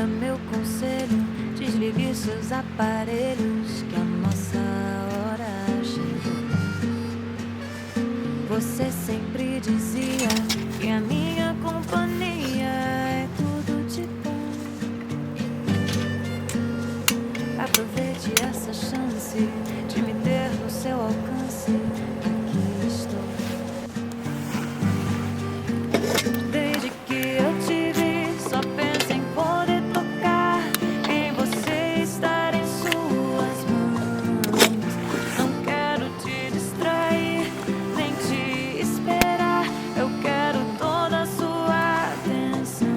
Siga meu conselho, desligue seus aparelhos, que a nossa hora chegou. Você sempre dizia que a minha companhia é tudo de bom. Aproveite essa chance de me ter no seu alcance. Aqui estou. Desde que eu te vi, só penso em poder tocar em você, estar em suas mãos. Não quero te distrair, nem te esperar. Eu quero toda a sua atenção.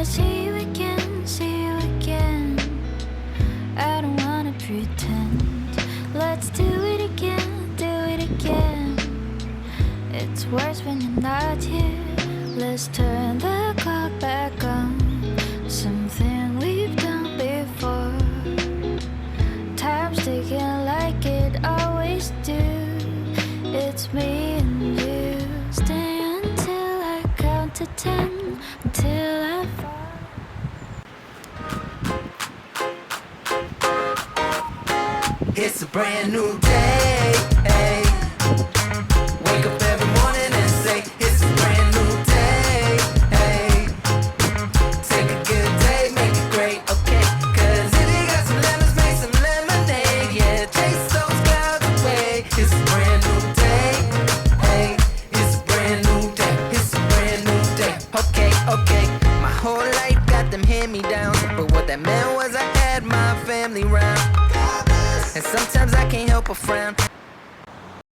see you again, see you again. I don't wanna pretend. Let's do it again, do it again. It's worse when you're not here. Let's turn the clock back on. Something we've done before. Time's ticking like it always do. It's me and you. Stay until I count to 10, until I fall. It's a brand new day. Hey. Wake up every morning and say it's a brand new day. Hey. Take a good day, make it great, okay? 'Cause if you got some lemons, make some lemonade. Yeah, chase those clouds away. It's a brand new day. Hey. It's a brand new day. It's a brand new day. Okay, okay. My whole life got them hand-me-downs, but what that meant was I had my family round. And sometimes I can't help but frown